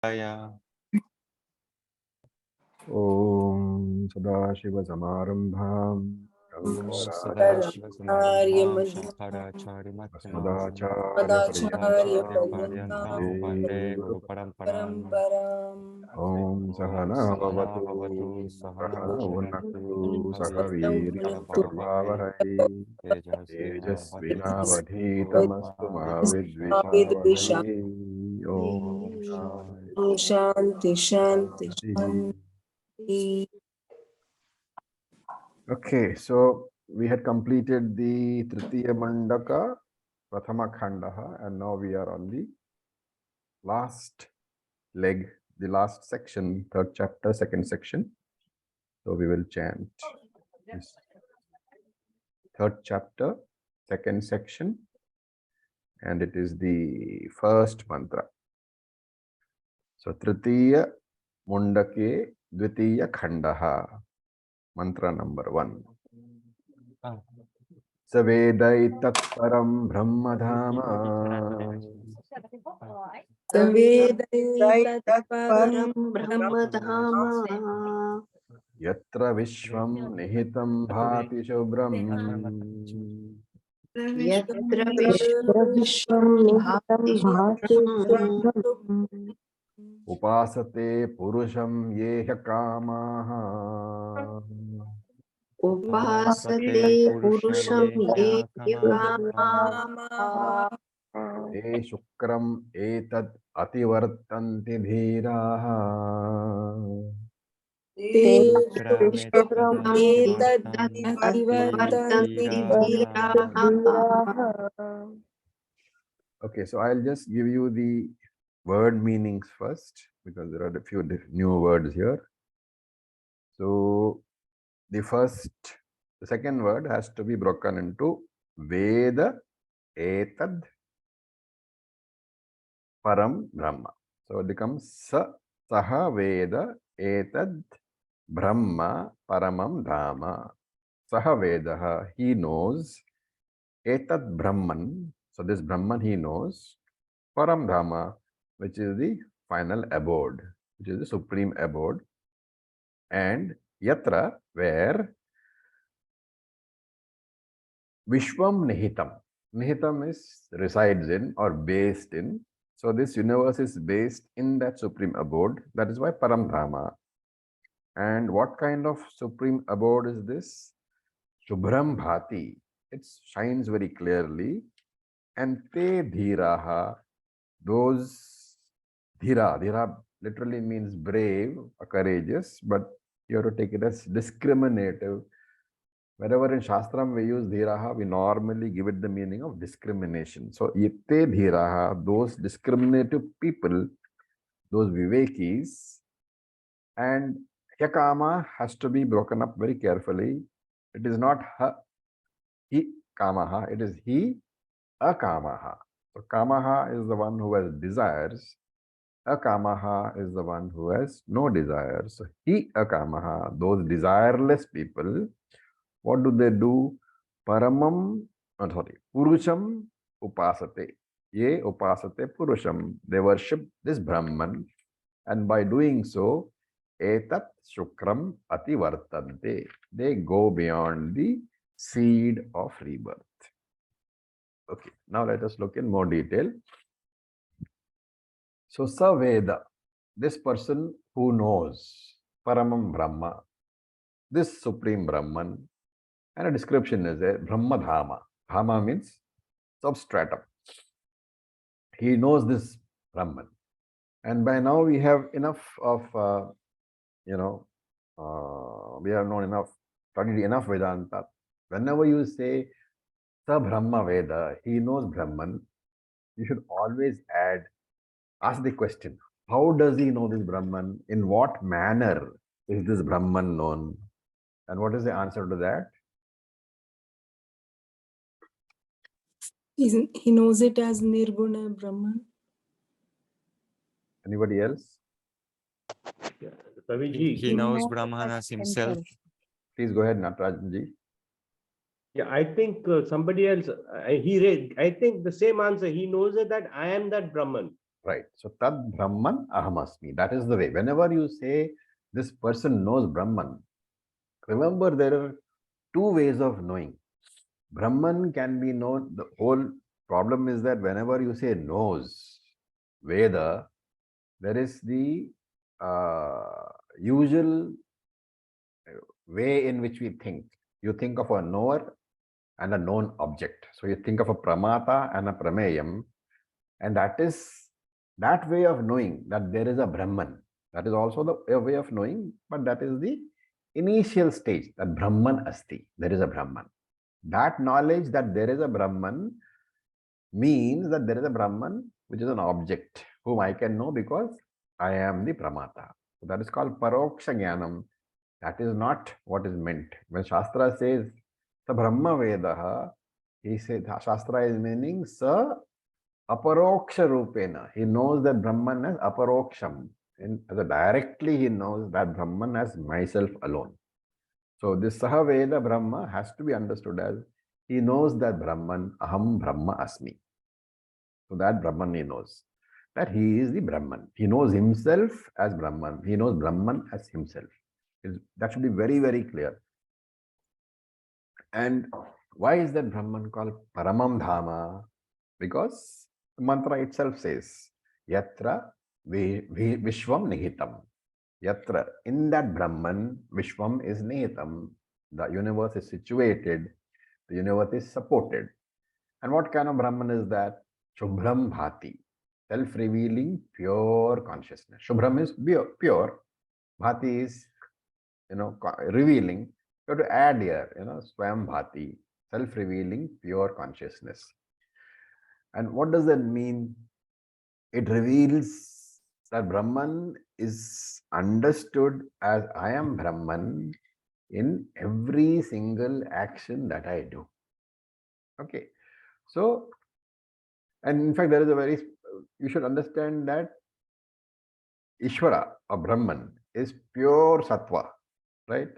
Om Sadashiva Samarambham Acharya Madhvacharya Paryantam Vande Guru Paramparam. Om Sahana Bhavatu Sahana Vunaktu Sahavir Bhavavahai Tejasvinavadhitamastu Mahavidvishavahai Om Shanti Shanti Shanti. Shanti. Okay, so we had completed the Tritiya Mundaka, Prathama Khandaha, and now we are on the last leg, the last section, third chapter, second section. So we will chant this third chapter, second section, and it is the first mantra. So Tritiya Mundake Dvitiya Khandaha, mantra number 1. Savedaitat param brahmadhama Savedaitat param brahmadhama yatra vishvam nihitam bhati shubram yatra vishvam nihitam bhati shubham upasate purusham yeha kamaha upasate purusham ye kamaha te shukram etad ativartanti dhiraha te shukram etad ativartanti dhiraha. Okay, so I'll just give you the word meanings first because there are a few new words here. So the second word has to be broken into Veda Etad Param Brahma. So it becomes Saha Veda Etad Brahma Paramam Dhama. Saha Vedaha, he knows. Etad Brahman, so this Brahman he knows. Param Dhama, which is the final abode, which is the supreme abode. And Yatra, where Vishwam Nihitam. Nihitam is resides in or based in. So this universe is based in that supreme abode. That is why Param Dhama. And what kind of supreme abode is this? Shubhram Bhati. It shines very clearly. And Te Dhiraha, those Dhira literally means brave or courageous, but you have to take it as discriminative. Wherever in Shastram we use Dhiraha, we normally give it the meaning of discrimination. So, Yitte Dhiraha, those discriminative people, those Vivekis, and Yakama has to be broken up very carefully. It is not Hi Kamaha, it is Hi Akamaha. So, Kamaha is the one who has desires. Akamaha is the one who has no desires. So, Hi Akamaha, those desireless people, what do they do? Purusham upasate. Ye upasate purusham. They worship this Brahman. And by doing so, etat shukram ativartante. They go beyond the seed of rebirth. Okay, now let us look in more detail. So, Saveda, this person who knows Paramam Brahma, this Supreme Brahman, and a description is a Brahma Dhama. Dhama means substratum. He knows this Brahman. And by now we have enough of, we have known enough, studied enough Vedanta. Whenever you say Sa Brahma Veda, he knows Brahman, you should always ask the question, how does he know this Brahman? In what manner is this Brahman known? And what is the answer to that? He knows it as Nirguna Brahman. Anybody else? He knows Brahman as himself. Please go ahead, Natarajanji. Yeah, I think somebody else, I think the same answer. He knows that I am that Brahman. Right. So Tad Brahman Ahamasmi. That is the way. Whenever you say this person knows Brahman, remember there are two ways of knowing. Brahman can be known. The whole problem is that whenever you say knows Veda, there is the usual way in which we think. You think of a knower and a known object. So you think of a pramata and a prameyam, and that way of knowing that there is a Brahman. That is also a way of knowing, but that is the initial stage, that Brahman asti, there is a Brahman. That knowledge that there is a Brahman means that there is a Brahman, which is an object, whom I can know because I am the pramata. So that is called paroksha jnanam. That is not what is meant. When Shastra says the Brahma Vedaha, he says Shastra is meaning sa aparoksha rupena. He knows that Brahman as aparoksham. And as a directly he knows that Brahman as myself alone. So this Saha Veda Brahma has to be understood as he knows that Brahman, Aham Brahma Asmi. So that Brahman he knows. That he is the Brahman. He knows himself as Brahman. He knows Brahman as himself. That should be very, very clear. And why is that Brahman called Paramam Dhama? Because the mantra itself says, Yatra Vishwam Nihitam. Yatra, in that Brahman, Vishwam is Nihitam. The universe is situated, the universe is supported. And what kind of Brahman is that? Shubhram Bhati, self-revealing, pure consciousness. Shubhram is pure. Bhati is, revealing. You have to add here, Swam Bhati, self-revealing, pure consciousness. And what does that mean? It reveals that Brahman is understood as I am Brahman in every single action that I do. Okay. So, and in fact, there is you should understand that Ishvara or Brahman is pure sattva, right?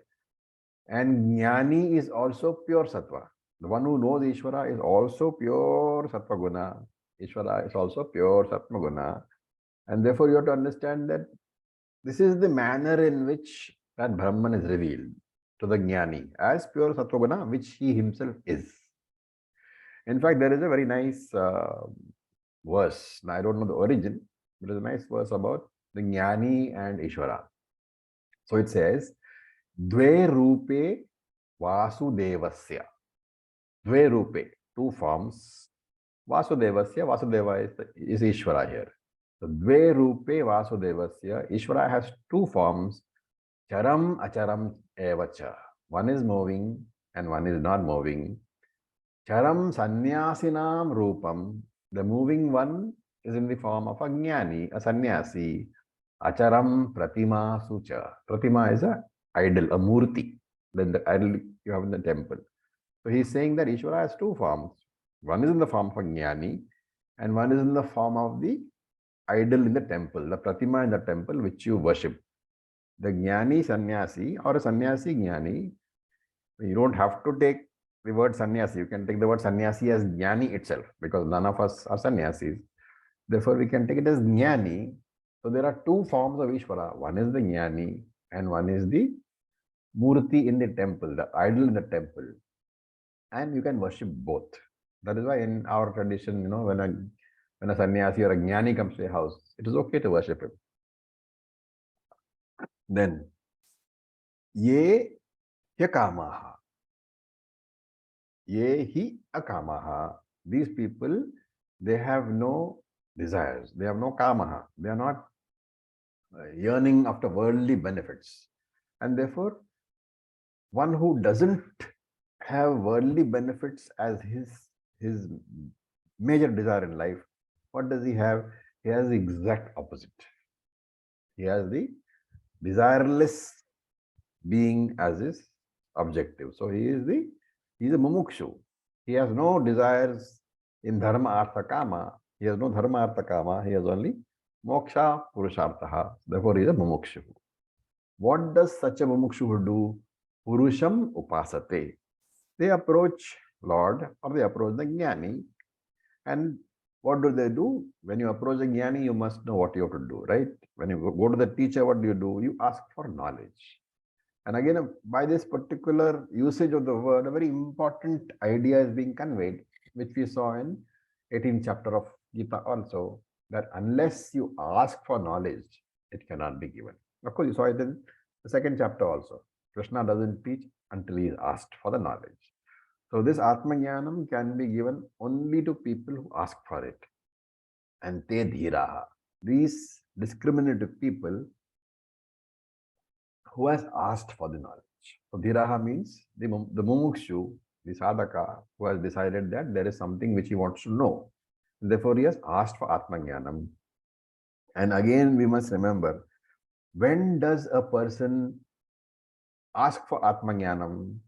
And Jnani is also pure sattva. The one who knows Ishvara is also pure sattva guna. Ishvara is also pure sattva guna. And therefore, you have to understand that this is the manner in which that Brahman is revealed to the Jnani as pure sattva guna, which he himself is. In fact, there is a very nice verse. Now, I don't know the origin, but there's a nice verse about the Jnani and Ishvara. So it says, Dve Rupe Vasudevasya. Dve Rupe, two forms. Vasudevasya, Vasudeva is Ishvara here. So Dve Rupe Vasudevasya, Ishvara has two forms. Charam Acharam Evacha. One is moving and one is not moving. Charam Sannyasinam Rupam. The moving one is in the form of a Jnani, a sannyasi. Acharam Pratima Sucha. Pratima is a idol, a murti. Then the idol you have in the temple. So he's saying that Ishvara has two forms. One is in the form of a Jnani and one is in the form of the idol in the temple, the Pratima in the temple which you worship. The Jnani sannyasi or a sannyasi Jnani, you don't have to take the word sannyasi. You can take the word sannyasi as Jnani itself because none of us are sannyasis. Therefore, we can take it as Jnani. So there are two forms of Ishvara. One is the Jnani and one is the Murti in the temple, the idol in the temple. And you can worship both. That is why in our tradition, when a sannyasi or a Jnani comes to a house, it is okay to worship him. Then, Ye Hyakamaha. Ye hi akamaha. These people, they have no desires. They have no kamaha. They are not yearning after worldly benefits. And therefore, one who doesn't have worldly benefits as his major desire in life, what does he have? He has the exact opposite. He has the desireless being as his objective. So he is a mumukshu. He has no desires in dharma, artha, kama. He has no dharma, artha, kama. He has only moksha, purushartha. Therefore, he is a mumukshu. What does such a mumukshu do? Purusham upasate. They approach Lord or they approach the Jnani and What do? When you approach a jnani, you must know what you have to do, right? When you go to the teacher, what do? You ask for knowledge. And again, by this particular usage of the word, a very important idea is being conveyed, which we saw in 18th chapter of Gita also, that unless you ask for knowledge, it cannot be given. Of course, you saw it in the second chapter also. Krishna doesn't teach until he is asked for the knowledge. So this Atmajnanam can be given only to people who ask for it. And te dhiraha. These discriminative people who has asked for the knowledge. So dhiraha means the mumukshu, the sadhaka, who has decided that there is something which he wants to know. And therefore, he has asked for Atmajnanam. And again, we must remember, when does a person ask for Atmajnanam?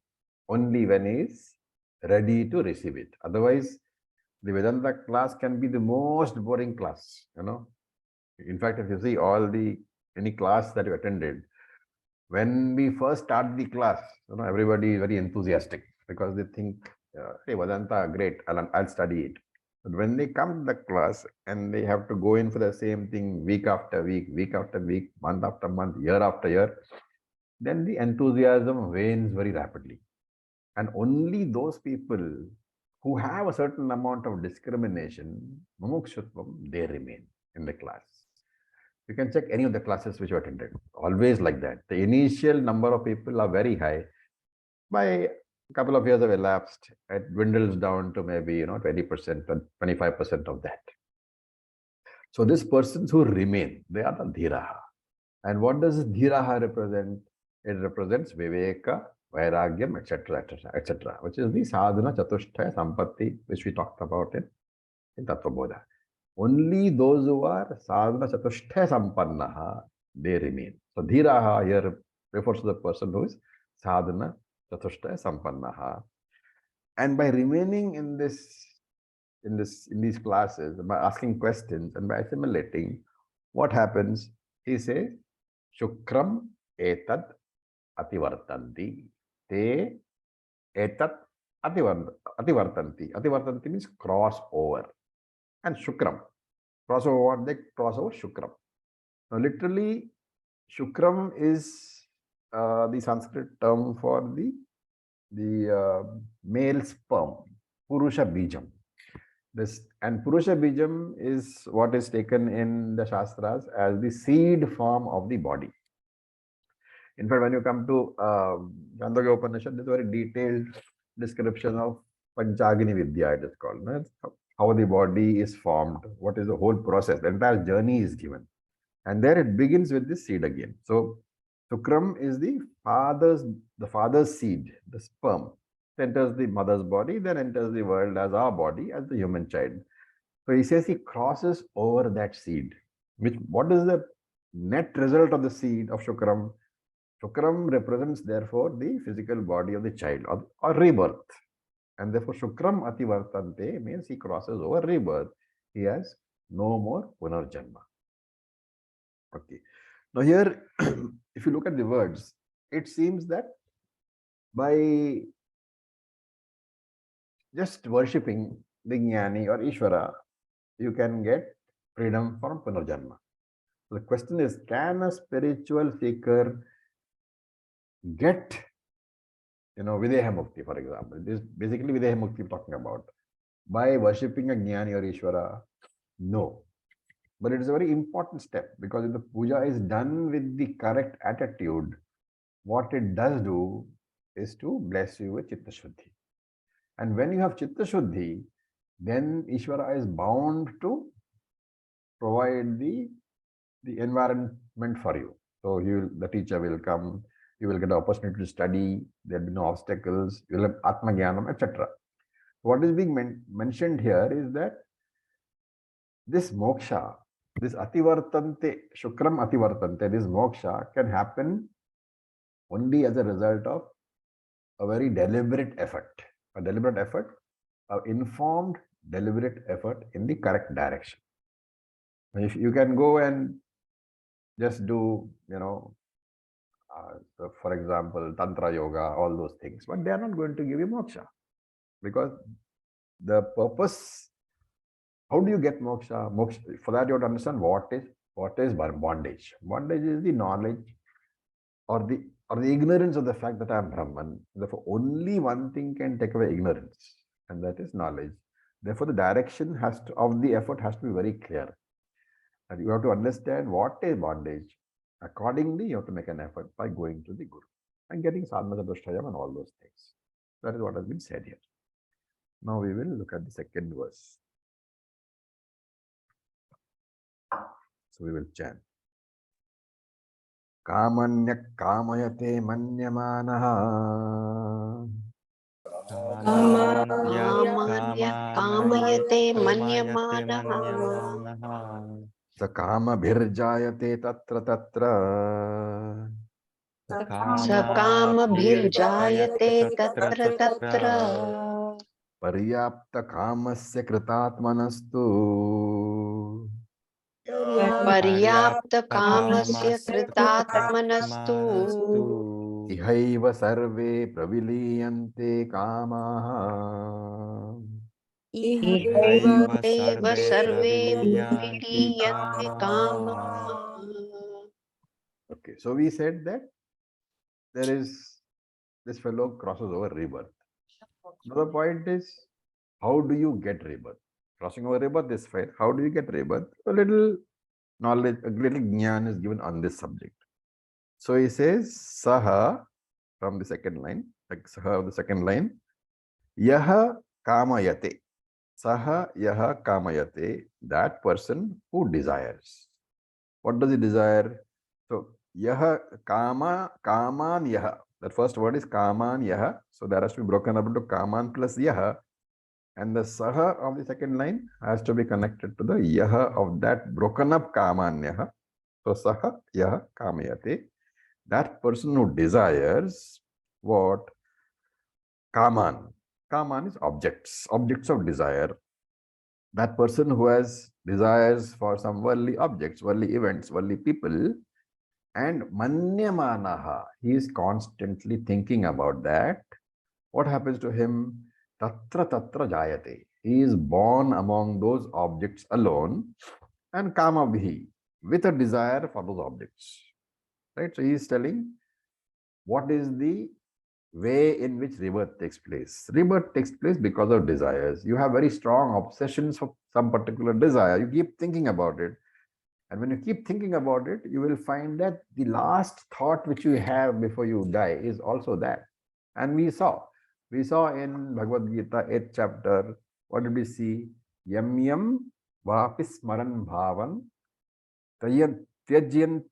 Only when he is ready to receive it. Otherwise, the Vedanta class can be the most boring class, In fact, if you see any class that you attended, when we first start the class, everybody is very enthusiastic because they think, hey, Vedanta, great, I'll study it. But when they come to the class and they have to go in for the same thing week after week, week after week, month after month, year after year, then the enthusiasm wanes very rapidly. And only those people who have a certain amount of discrimination, mumukshutvam, they remain in the class. You can check any of the classes which you attended. Always like that. The initial number of people are very high. By a couple of years have elapsed, it dwindles down to maybe 20%, 25% of that. So these persons who remain, they are the dhiraha. And what does dhiraha represent? It represents viveka, vairagyam, etc., which is the sadhana chatushtaya sampatti, which we talked about in Tattvabodha. Only those who are sadhana chatushtaya sampannaha, they remain. So dhiraha here refers to the person who is sadhana chatushtaya sampannaha. And by remaining in these classes, by asking questions and by assimilating, what happens? He says, Shukram etad ativartanti. Te etat ativartanti. Ativartanti means cross over. And Shukram. Cross over what? They cross over Shukram. Now, literally, Shukram is the Sanskrit term for the male sperm, Purusha Bijam. And Purusha Bijam is what is taken in the Shastras as the seed form of the body. In fact, when you come to Mundaka Upanishad, there's a very detailed description of Panchagini Vidya, it is called. How the body is formed, what is the whole process, the entire journey is given. And there it begins with the seed again. So Shukram is the father's seed, the sperm. It enters the mother's body, then enters the world as our body, as the human child. So he says he crosses over that seed. What is the net result of the seed of Shukram? Shukram represents therefore the physical body of the child or rebirth. And therefore Shukram ativartante means he crosses over rebirth. He has no more punarjanma. Okay. Now here, if you look at the words, it seems that by just worshipping the Jnani or Ishvara, you can get freedom from punarjanma. So the question is, can a spiritual seeker get, Videha Mukti, for example? This is basically Videha Mukti we're talking about. By worshipping a Jnani or Ishvara? No. But it is a very important step, because if the puja is done with the correct attitude, what it does do is to bless you with Chitta Shuddhi. And when you have Chitta Shuddhi, then Ishvara is bound to provide the environment for you. So the teacher will come, you will get the opportunity to study, there will be no obstacles, you will have Atma Jnanam, etc. What is being mentioned here is that this moksha, this ativartante, Shukram ativartante, this moksha can happen only as a result of a very deliberate effort. A deliberate effort, an informed, deliberate effort in the correct direction. If you can go and just do, for example, Tantra Yoga, all those things, but they are not going to give you moksha, because the purpose How do you get moksha? Moksha, for that you have to understand what is bondage. Bondage is the knowledge or the ignorance of the fact that I am Brahman. Therefore, only one thing can take away ignorance, and that is knowledge. Therefore, the direction of the effort has to be very clear. And you have to understand what is bondage. Accordingly, you have to make an effort by going to the Guru and getting sadhana chatushtayam and all those things. That is what has been said here. Now we will look at the second verse. So we will chant. Kamanyak kamayate manyamanaha. कामान्य कामयते कामायते मन्यमानः Sa kama bhirjayate tatra tatra. सकामभिर्जायते तत्र तत्र Paryapta kamasya kritatmanastu. पर्याप्तकामस्य कृतात्मनस्तु Ihaiva sarve praviliyante kamaha. इहैव survey विलीयन्ते कामाः Okay, so we said that there is this fellow crosses over rebirth. Now the point is, how do you get rebirth? Crossing over rebirth is fine. How do you get rebirth? A little knowledge, a little jnana is given on this subject. So he says, Saha, from the second line, like Saha of the second line, Yaha kamayate. Saha yaha kamayate, that person who desires. What does he desire? So, yaha kaman yaha. That first word is kaman yaha. So, that has to be broken up into kaman plus yaha. And the saha of the second line has to be connected to the yaha of that broken up kaman yaha. So, saha yaha kamayate. That person who desires what? Kaman. Kaman is objects of desire. That person who has desires for some worldly objects, worldly events, worldly people, and manyamanaha, he is constantly thinking about that. What happens to him? Tatra tatra jayate. He is born among those objects alone, and kamabhi, with a desire for those objects. Right? So he is telling what is the way in which rebirth takes place. Rebirth takes place because of desires. You have very strong obsessions for some particular desire. You keep thinking about it. And when you keep thinking about it, you will find that the last thought which you have before you die is also that. And we saw in Bhagavad Gita, 8th chapter, what did we see? Yam yam vapi smaran bhavan tyajyante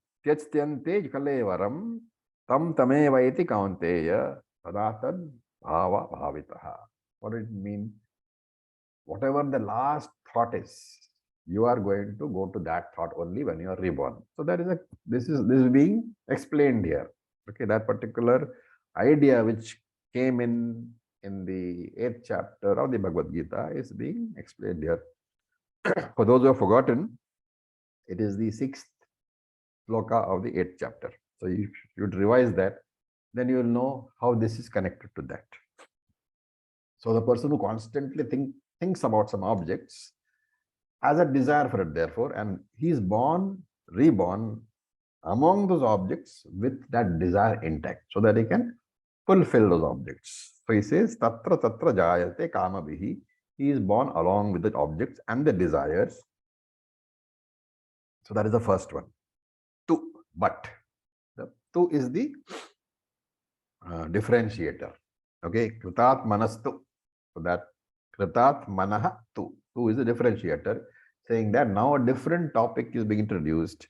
kalevaram tam tamevaiti kaunteya Tadatad bhava bhavitaha. What does it mean? Whatever the last thought is, you are going to go to that thought only when you are reborn. So that is this is being explained here. Okay, that particular idea which came in the 8th chapter of the Bhagavad Gita is being explained here. For those who have forgotten, it is the 6th sloka of the 8th chapter. So you should revise that. Then you will know how this is connected to that. So the person who constantly thinks about some objects has a desire for it, therefore, and he is reborn among those objects with that desire intact, so that he can fulfill those objects. So he says, Tatra tatra jayate kamabihi. He is born along with the objects and the desires. So that is the first one. Tu, but. The tu is the differentiator. Okay, kritat manastu. So that kritat manaha tu. Tu is a differentiator, saying that now a different topic is being introduced.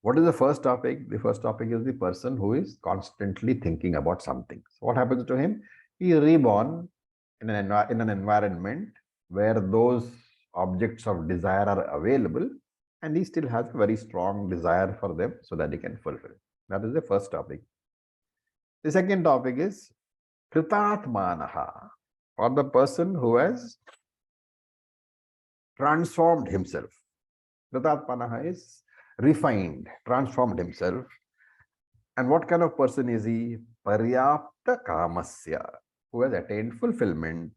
What is the first topic? The first topic is the person who is constantly thinking about something. So what happens to him? He is reborn in an environment where those objects of desire are available, and he still has a very strong desire for them so that he can fulfill. That is the first topic. The second topic is kritatmanaha, for the person who has transformed himself. Kritatmanaha is refined, transformed himself. And what kind of person is he? Paryapta kamasya, who has attained fulfillment.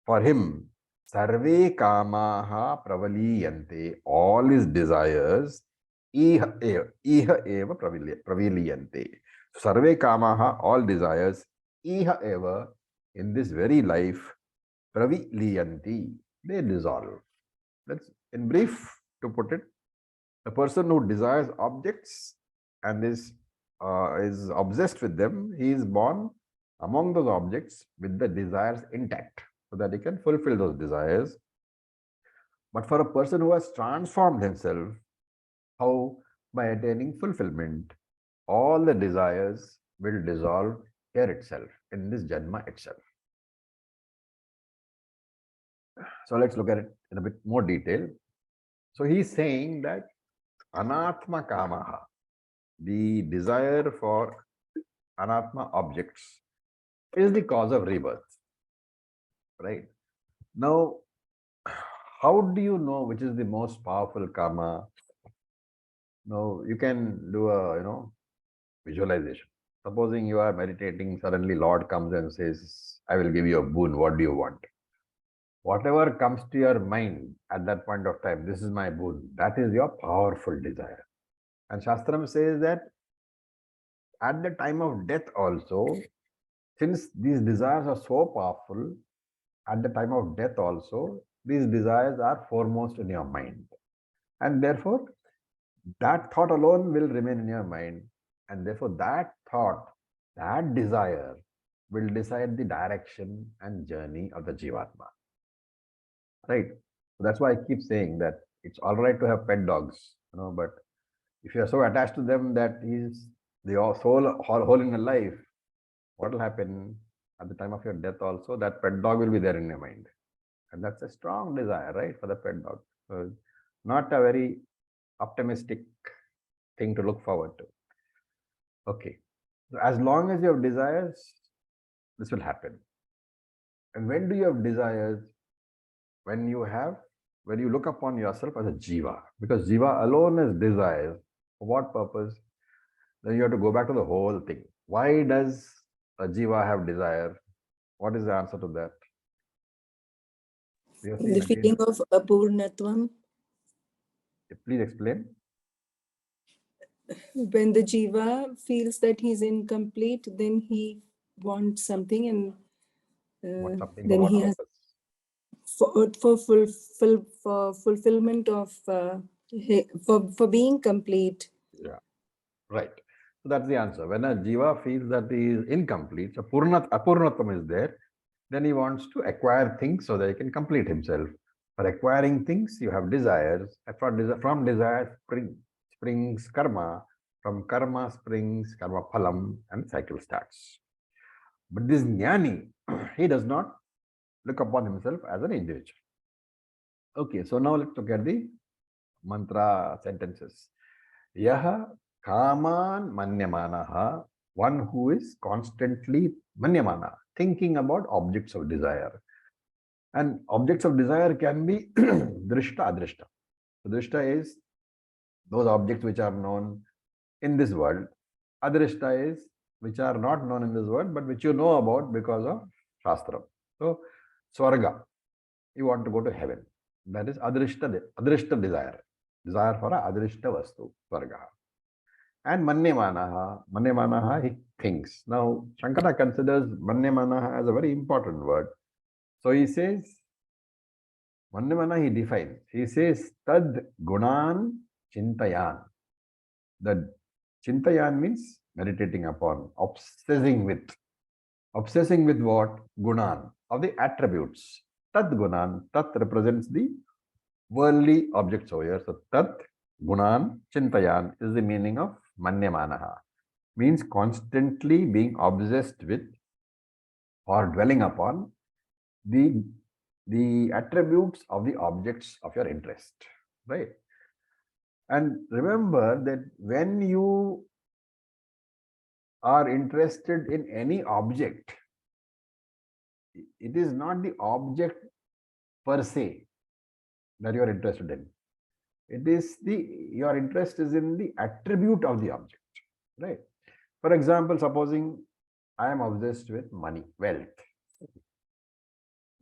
For him, Sarve kamaha pravaliyante. All his desires iha eva praviliyante. Sarve kamaha, all desires, iha eva, in this very life, praviliyanti, they dissolve. That's in brief to put it. The person who desires objects and is obsessed with them, he is born among those objects with the desires intact, so that he can fulfill those desires. But for a person who has transformed himself, how? By attaining fulfillment, all the desires will dissolve here itself, in this Janma itself. So let's look at it in a bit more detail. So he's saying that Anatma Kamaha, the desire for Anatma objects, is the cause of rebirth. Right? Now, how do you know which is the most powerful karma? Now, you can do a visualization. Supposing you are meditating, suddenly Lord comes and says, I will give you a boon. What do you want? Whatever comes to your mind at that point of time, this is my boon. That is your powerful desire. And Shastram says that at the time of death also, since these desires are so powerful, at the time of death also, these desires are foremost in your mind. And therefore, that thought alone will remain in your mind. And therefore, that thought, that desire will decide the direction and journey of the Jivatma. Right? So that's why I keep saying that it's all right to have pet dogs, but if you're so attached to them that he's the soul whole in your life, what will happen at the time of your death also? That pet dog will be there in your mind. And that's a strong desire, right, for the pet dog. So not a very optimistic thing to look forward to. Okay. So as long as you have desires, this will happen. And when do you have desires? When you look upon yourself as a jiva, because jiva alone has desires. For what purpose? Then you have to go back to the whole thing. Why does a jiva have desire? What is the answer to that? The feeling of apurnatvam. Please explain. When the jiva feels that he's incomplete, then he wants something, and then he has for fulfillment of for being complete. Yeah, right. So that's the answer. When a jiva feels that he is incomplete, so apurnatam is there, then he wants to acquire things so that he can complete himself. For acquiring things, you have desires. From desire springs karma. From karma springs karma phalam, and cycle starts. But this jnani, he does not look upon himself as an individual. Okay, so now let's look at the mantra sentences. Yaha kaman manyamanaha, one who is constantly manyamana, thinking about objects of desire. And objects of desire can be drishta, adrishta. So drishta is those objects which are known in this world. Adrishta is which are not known in this world, but which you know about because of Shastra. So, Swarga, you want to go to heaven. That is adrishta desire. Desire for a adrishta vastu, Swarga. And manyamanaha, he thinks. Now, Shankara considers manyamanaha as a very important word. So he says, manyamana he defines. He says, tad gunan chintayan. The chintayan means meditating upon, obsessing with. Obsessing with what? Gunan, of the attributes. Tat gunan, tat represents the worldly objects over here. So tat gunan chintayan is the meaning of manyamanaha. Means constantly being obsessed with or dwelling upon the attributes of the objects of your interest. Right? And remember that when you are interested in any object, it is not the object per se that you are interested in. It is your interest is in the attribute of the object, right? For example, supposing I am obsessed with money, wealth.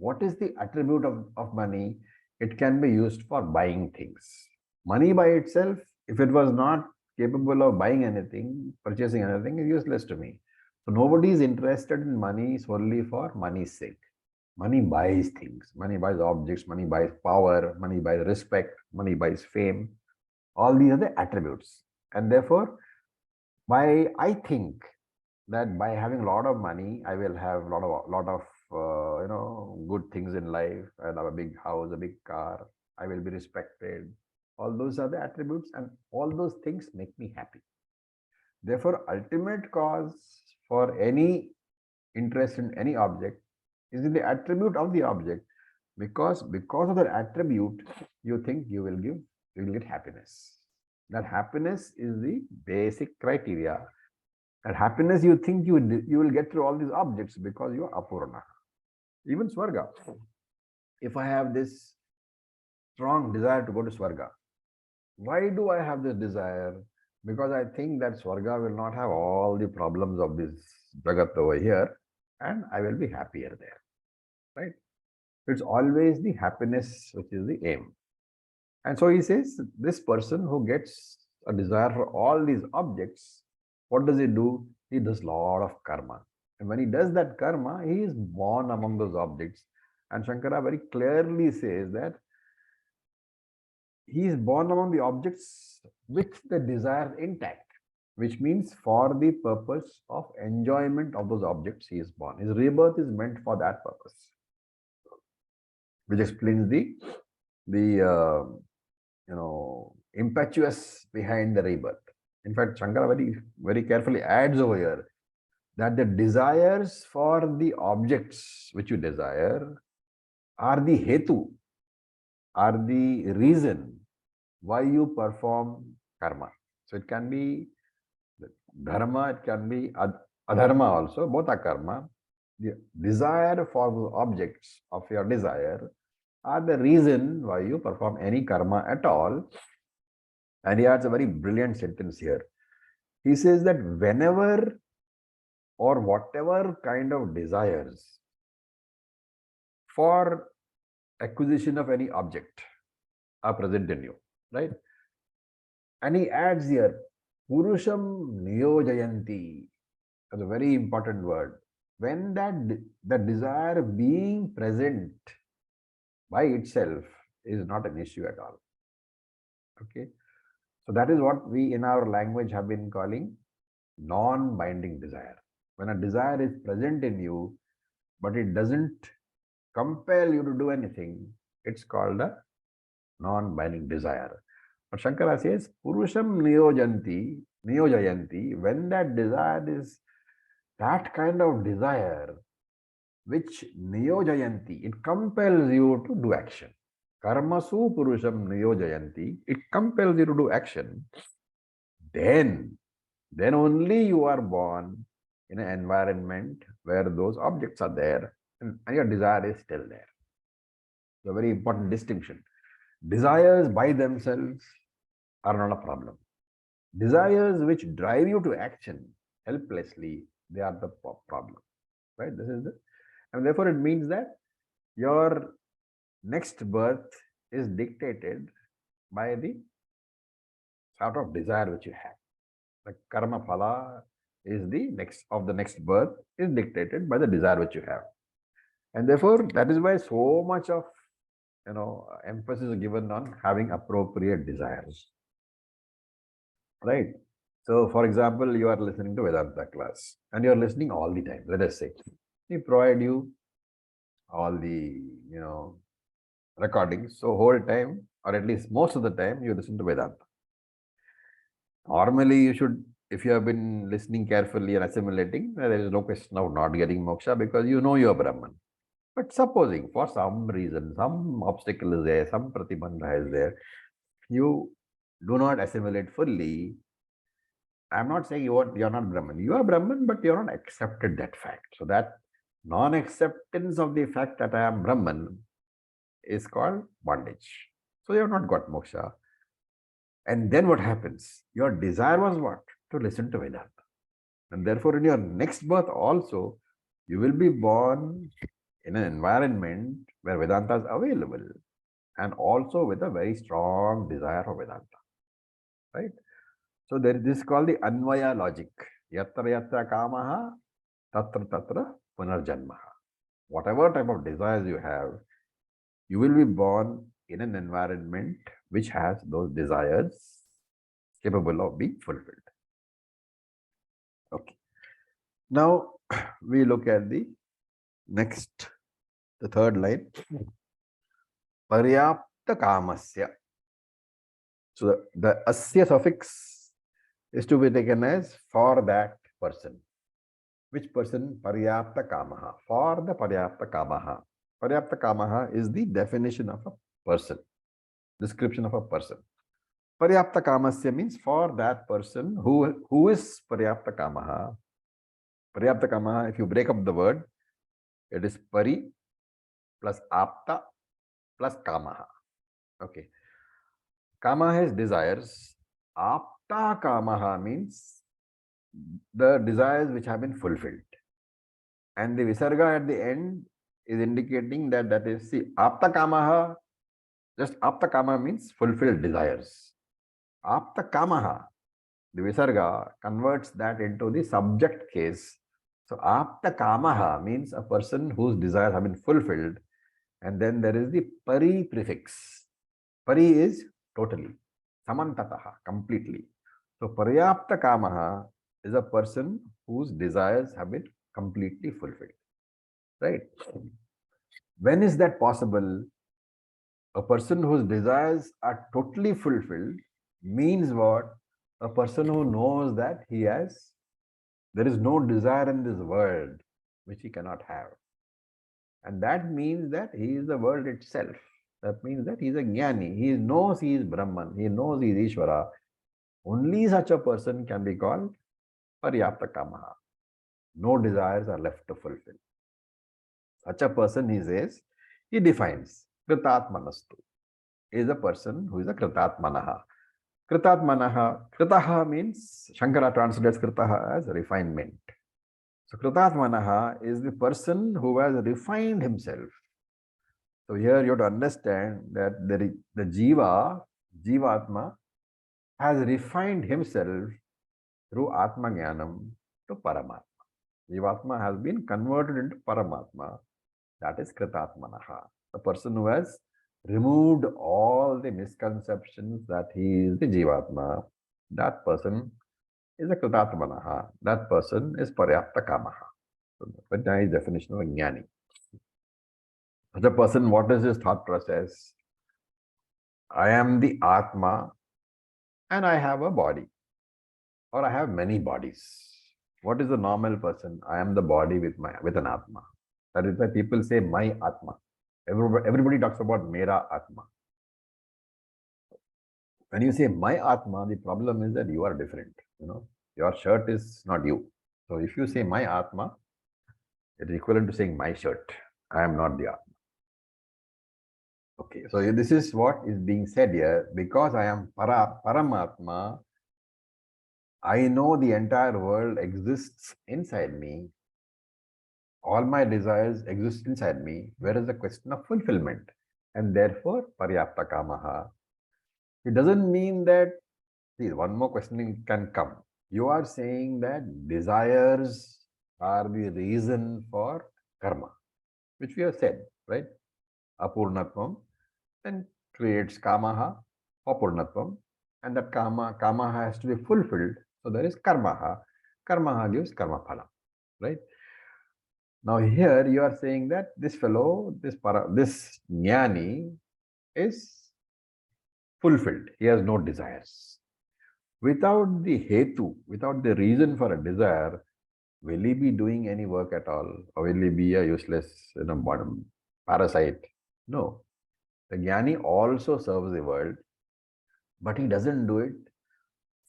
what is the attribute of money? It can be used for buying things. Money by itself, if it was not capable of buying anything, purchasing anything, is useless to me. So nobody is interested in money solely for money's sake. Money buys things, money buys objects, money buys power, money buys respect, money buys fame. All these are the attributes. And therefore, I think that by having a lot of money, I will have a lot of good things in life. I'll have a big house, a big car. I will be respected. All those are the attributes, and all those things make me happy. Therefore, ultimate cause for any interest in any object is in the attribute of the object, because of that attribute, you think you will get happiness. That happiness is the basic criteria. That happiness you think you will get through all these objects because you are apurna. Even Swarga. If I have this strong desire to go to Swarga, why do I have this desire? Because I think that Swarga will not have all the problems of this Jagat over here, and I will be happier there. Right? It's always the happiness which is the aim. And so he says, this person who gets a desire for all these objects, what does he do? He does a lot of karma. And when he does that karma, he is born among those objects. And Shankara very clearly says that he is born among the objects with the desire intact, which means for the purpose of enjoyment of those objects he is born. His rebirth is meant for that purpose, which explains the impetuous behind the rebirth. In fact, Shankara very, very carefully adds over here that the desires for the objects which you desire are the hetu, are the reason why you perform karma. So it can be dharma, it can be adharma also, both are karma. The desire for the objects of your desire are the reason why you perform any karma at all. And he adds a very brilliant sentence here. He says that whenever or whatever kind of desires for acquisition of any object are present in you, right? And he adds here, Purusham Niyojayanti, that's a very important word. When the desire being present by itself is not an issue at all. Okay. So that is what we in our language have been calling non-binding desire. When a desire is present in you, but it doesn't compel you to do anything, it's called a non-binding desire. But Shankara says, Purusham Niyojayanti, when that desire is that kind of desire which Niyojayanti, it compels you to do action. Karmasu Purusham Niyojayanti, it compels you to do action. Then only you are born in an environment where those objects are there and your desire is still there. A very important distinction. Desires by themselves are not a problem. Desires which drive you to action helplessly, they are the problem. Right? This is and therefore it means that your next birth is dictated by the sort of desire which you have. The karma phala is the next birth is dictated by the desire which you have. And therefore, that is why so much of emphasis is given on having appropriate desires. Right? So, for example, you are listening to Vedanta class and you are listening all the time. Let us say, we provide you all the, recordings. So, whole time, or at least most of the time, you listen to Vedanta. Normally, you should, if you have been listening carefully and assimilating, there is no question of not getting moksha because you know you are Brahman. But supposing for some reason, some obstacle is there, some pratibandha is there, you do not assimilate fully. I'm not saying you're not Brahman. You are Brahman, but you're not accepted that fact. So that non-acceptance of the fact that I am Brahman is called bondage. So you have not got moksha. And then what happens? Your desire was what? To listen to Vedanta. And therefore, in your next birth also, you will be born in an environment where Vedanta is available and also with a very strong desire for Vedanta, right? So this is called the Anvaya logic. Yatra yatra kamaha, tatra tatra punarjanmaha. Whatever type of desires you have, you will be born in an environment which has those desires capable of being fulfilled. Okay. Now we look at the third line. Paryapta kamasya. So the asya suffix is to be taken as for that person. Which person? Paryapta kamaha. For the paryapta kamaha. Paryapta kamaha is the definition of a person, description of a person. Paryapta kamasya means for that person who is paryapta kamaha. Paryapta kamaha, if you break up the word, it is pari plus apta plus kamaha. Okay. Kama has desires. Apta kamaha means the desires which have been fulfilled. And the visarga at the end is indicating that is, see, apta kamaha, just apta kama means fulfilled desires. Apta kamaha, the visarga converts that into the subject case. So apta kamaha means a person whose desires have been fulfilled. And then there is the pari prefix. Pari is totally, samantataha, completely. So paryapta kamaha is a person whose desires have been completely fulfilled. Right? When is that possible? A person whose desires are totally fulfilled means what? A person who knows that there is no desire in this world which he cannot have. And that means that he is the world itself. That means that he is a jnani. He knows he is Brahman. He knows he is Ishvara. Only such a person can be called Paryapta Kamaha. No desires are left to fulfill. Such a person, he says, he defines Kritatmanastu is a person who is a Kritatmanaha. Kritatmanaha, Kritaha means, Shankara translates Kritaha as refinement. So Kritatmanaha is the person who has refined himself. So here you have to understand that the Jivatma, has refined himself through Atma Jnanam to Paramatma. Jivatma has been converted into Paramatma. That is Kritatmanaha. The person who has removed all the misconceptions that he is the Jivatma, that person is a Kritatmanaha. That person is Paryapta Kamaha. So very nice definition of a Jnani. Such a person, what is his thought process? I am the Atma and I have a body, or I have many bodies. What is the normal person? I am the body with an Atma. That is why people say my Atma. Everybody talks about Mera Atma. When you say my Atma, the problem is that you are different. Your shirt is not you. So if you say my Atma, it is equivalent to saying my shirt. I am not the Atma. Okay, so this is what is being said here. Because I am Paramatma, I know the entire world exists inside me. All my desires exist inside me. Where is the question of fulfillment? And therefore, Paryapta Kamaha. It doesn't mean that, see, one more question can come. You are saying that desires are the reason for karma, which we have said, right? Apurnatvam then creates kamaha, apurnatvam, and that kama has to be fulfilled. So there is karmaha. Karmaha gives karma phala, right? Now here you are saying that this fellow, this jnani is fulfilled. He has no desires. Without the hetu, without the reason for a desire, will he be doing any work at all? Or will he be a useless parasite? No. The jnani also serves the world, but he doesn't do it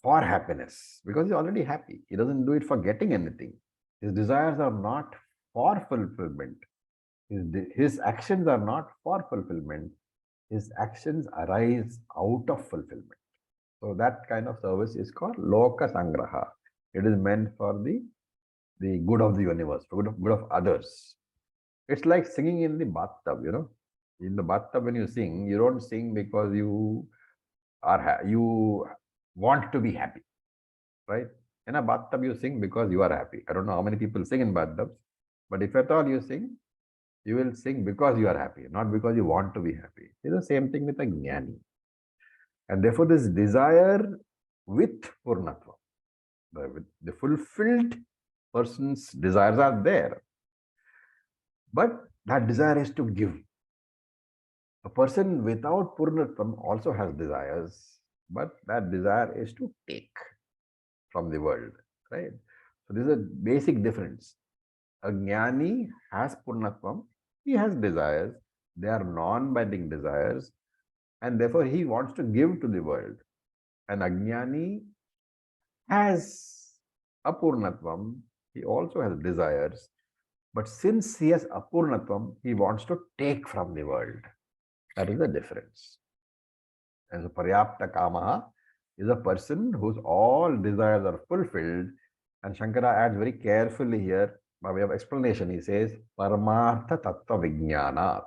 for happiness because he's already happy. He doesn't do it for getting anything. His desires are not for fulfillment. His actions are not for fulfillment. His actions arise out of fulfillment. So that kind of service is called Loka Sangraha. It is meant for the good of the universe, for good of others. It's like singing in the bathtub, you know. In the bathtub, when you sing, you don't sing because you you want to be happy, right? In a bathtub, you sing because you are happy. I don't know how many people sing in bathtubs, but if at all you sing, you will sing because you are happy, not because you want to be happy. It's the same thing with a jnani. And therefore, this desire with purnatva, the fulfilled person's desires are there. But that desire is to give. A person without purnatvam also has desires, but that desire is to take from the world, right? So this is a basic difference. A jnani has purnatvam, he has desires, they are non-binding desires, and therefore he wants to give to the world. An ajnani has apurnatvam, he also has desires, but since he has apurnatvam, he wants to take from the world. That is the difference. And so paryapta kamaha is a person whose all desires are fulfilled. And Shankara adds very carefully here, by way of explanation, he says, Paramartha Tattva Vijnanat.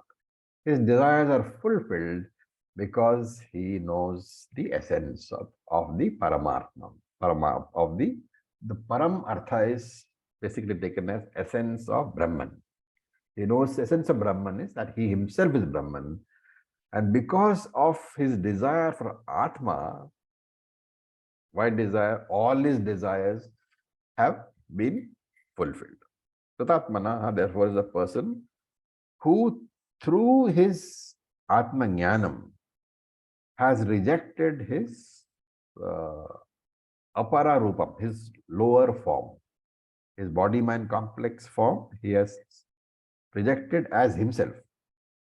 His desires are fulfilled because he knows the essence of the Paramartha. Of the Param Artha is basically taken as essence of Brahman. He knows the essence of Brahman is that he himself is Brahman. And because of his desire for Atma, why desire? All his desires have been fulfilled. Tatatmana, therefore, is a person who, through his Atma Jnanam, has rejected his Apara Rupam, his lower form, his body-mind complex form, he has rejected as himself.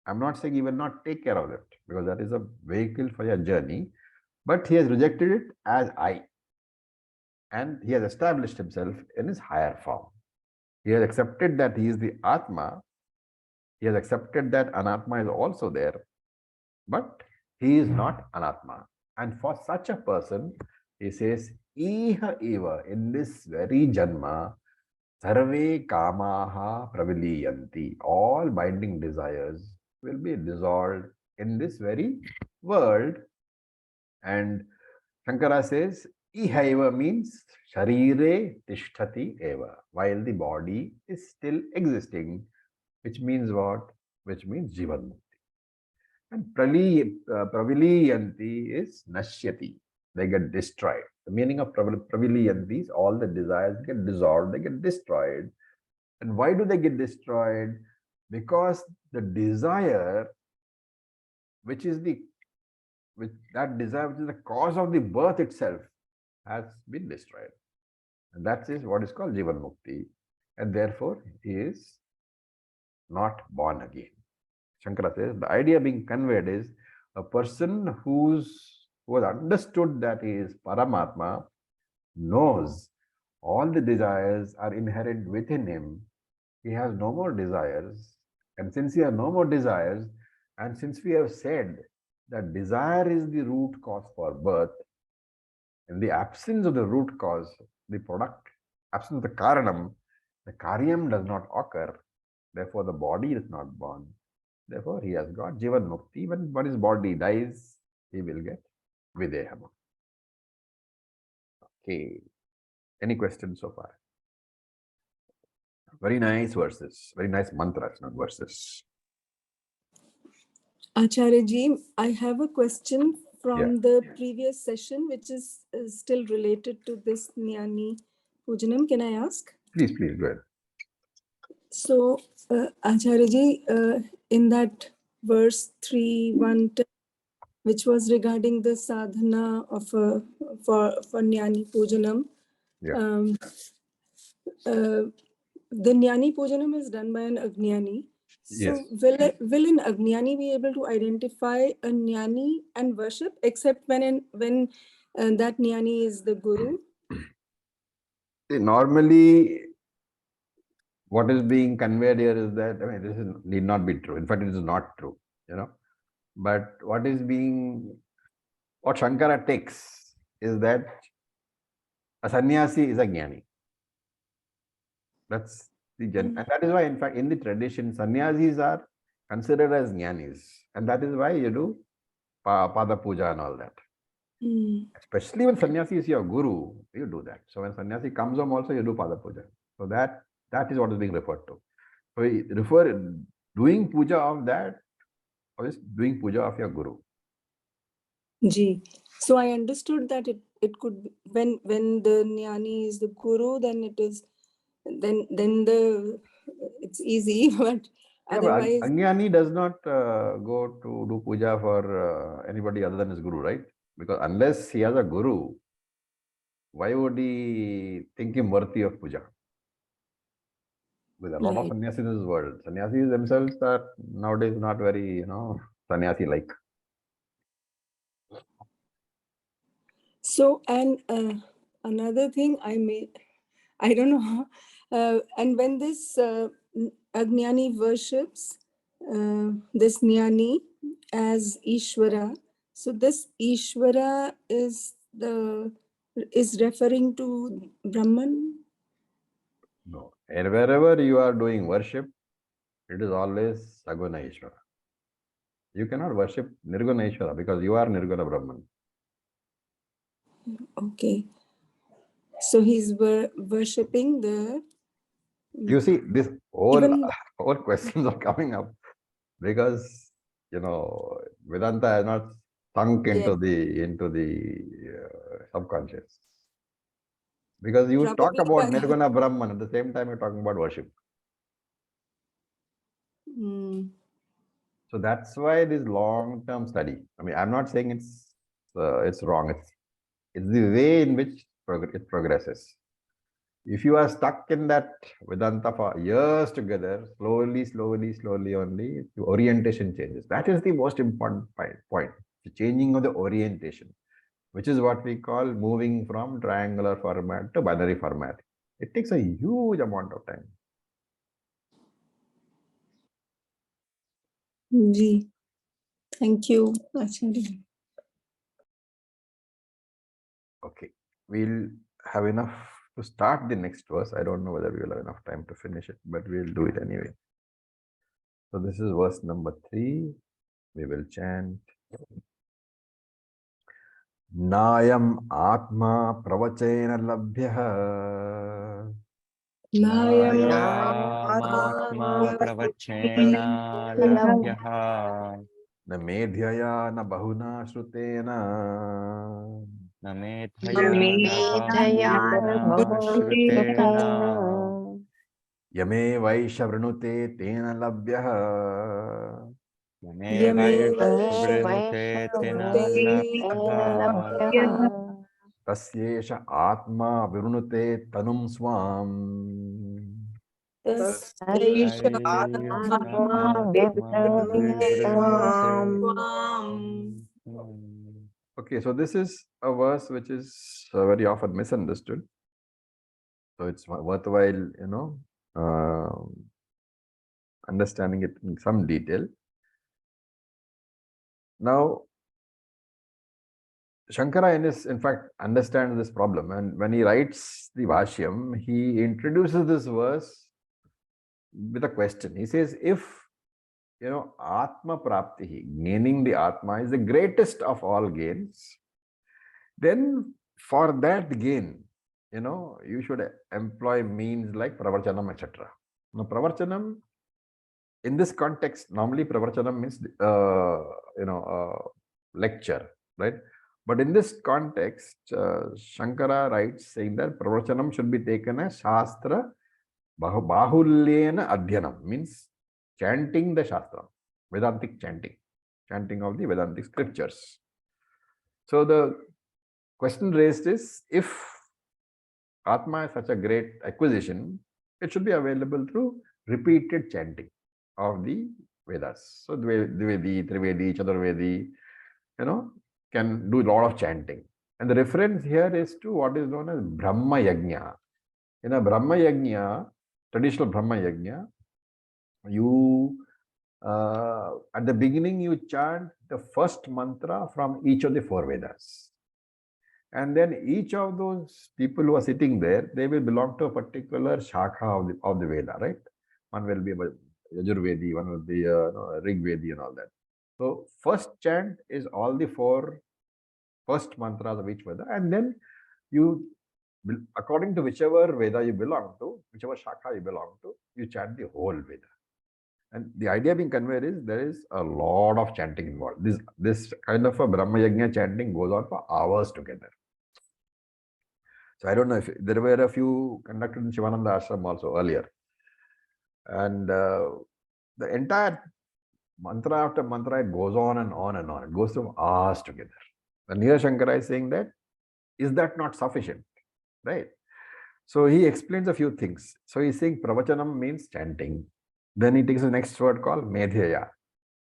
I'm not saying he will not take care of it, because that is a vehicle for your journey, but he has rejected it as I. And he has established himself in his higher form. He has accepted that he is the Atma. He has accepted that Anatma is also there, but he is not Anatma. And for such a person, he says, Iha eva, in this very Janma, Sarve Kamaha Praviliyanti, all binding desires will be dissolved in this very world. And Shankara says, Iha eva means Sharire Tishtati eva, while the body is still existing, which means what? Which means Jivan Mukti. And Praviliyanti is Nashyati. They get destroyed. The meaning of Praviliyanti is all the desires get dissolved, they get destroyed. And why do they get destroyed? Because the desire, which is the cause of the birth itself, has been destroyed. And that is what is called Jivan Mukti. And therefore, he is not born again. Shankara says the idea being conveyed is a person who has understood that he is Paramatma, knows all the desires are inherent within him. He has no more desires. And since he has no more desires, and since we have said that desire is the root cause for birth, in the absence of the root cause, the product, absence of the karanam, the karyam does not occur. Therefore, the body is not born. Therefore, he has got Jivan Mukti. When his body dies, he will get Videha Mukti. Okay. Any questions so far? Very nice verses. Very nice mantras, not verses. Acharya ji, I have a question from the previous session, which is still related to this Jnani Pujanam. Can I ask? Please, go ahead. So, Acharya ji, in that verse 3:1, which was regarding the sadhana of for Jnani Pujanam, the Jnani Pujanam is done by an Ajnani. So will an Ajnani be able to identify a Jnani and worship, except when that Jnani is the Guru? Normally, what is being conveyed here is that, I mean, this need not be true. In fact, it is not true, you know. But what Shankara takes is that a sannyasi is a jnani. That's And that is why, in fact, in the tradition, sannyasis are considered as jnanis. And that is why you do pada puja and all that. Especially when sannyasi is your guru, you do that. So when sannyasi comes home also, you do pada puja. So that is what is being referred to. So we refer doing puja of that, or is doing puja of your guru. Ji. So I understood that it could be, when the jnani is the guru, then it is then it's easy, but Yeah, otherwise but Ajnani does not go to do puja for anybody other than his guru, right? Because unless he has a guru, why would he think him worthy of puja? With a lot of right. sannyasis in this world, sannyasis themselves are nowadays not very, sannyasi-like. So and another thing I don't know, and when this Ajnani worships this jnani as Ishvara, so this Ishvara is referring to Brahman. No. And wherever you are doing worship, it is always Saguna Ishvara. You cannot worship Nirguna Ishvara because you are Nirguna Brahman. Okay. So he's worshipping the. You see, this Even whole questions are coming up because Vedanta has not sunk into the subconscious. Because you talk probably about by Nirguna Brahman at the same time you're talking about worship. So that's why this long-term study. I mean, I'm not saying it's wrong. It's the way in which it progresses. If you are stuck in that Vedanta for years together, slowly only, the orientation changes. That is the most important point. The changing of the orientation, which is what we call moving from triangular format to binary format. It takes a huge amount of time. Ji. Thank you, Acharya. Okay, we'll have enough to start the next verse. I don't know whether we'll have enough time to finish it, but we'll do it anyway. So this is verse number 3. We will chant. Nayam Atma Pravachena Labhyah. Nayamaatma pravachena labhyah. Na medhyaya na bahuna shrutena. Na medhaya na bahuna shrutena. Yame vaisha vrinute tena labhyah. Yame vaishrunute tena labhyah. Tasyesha Atma Virunute Tanum Swam. Tasyesha Atma Okay, so this is a verse which is very often misunderstood. So it's worthwhile, understanding it in some detail. Now, Shankara, in fact, understands this problem, and when he writes the Bhashyam, he introduces this verse with a question. He says, if Atma Prapti, gaining the Atma, is the greatest of all gains, then for that gain, you should employ means like Pravarchanam, etc. Now, Pravarchanam, in this context, normally Pravarchanam means, lecture, right? But in this context, Shankara writes saying that Pravarchanam should be taken as Shastra Bahulyena Adhyanam, means chanting the Shastra, Vedantic chanting of the Vedantic scriptures. So the question raised is, if Atma is such a great acquisition, it should be available through repeated chanting of the Vedas. So Dvivedi, Trivedi, Chaturvedi, can do a lot of chanting. And the reference here is to what is known as Brahma Yajna. In a Brahma Yajna, traditional Brahma Yajna, you at the beginning you chant the first mantra from each of the 4 Vedas. And then each of those people who are sitting there, they will belong to a particular shakha of the Veda, right? One will be a Yajurvedi, one will be a Rigvedi and all that. So first chant is all the four first mantras of each Veda, and then you, according to whichever Veda you belong to, whichever shakha you belong to, you chant the whole Veda. And the idea being conveyed is there is a lot of chanting involved. This kind of a Brahma Yajna chanting goes on for hours together. So I don't know if there were a few conducted in Shivananda Ashram also earlier. And the entire mantra after mantra, it goes on and on and on. It goes through hours together. And here Shankara is saying that, is that not sufficient? Right? So he explains a few things. So he's saying pravachanam means chanting. Then he takes the next word called medhyaya.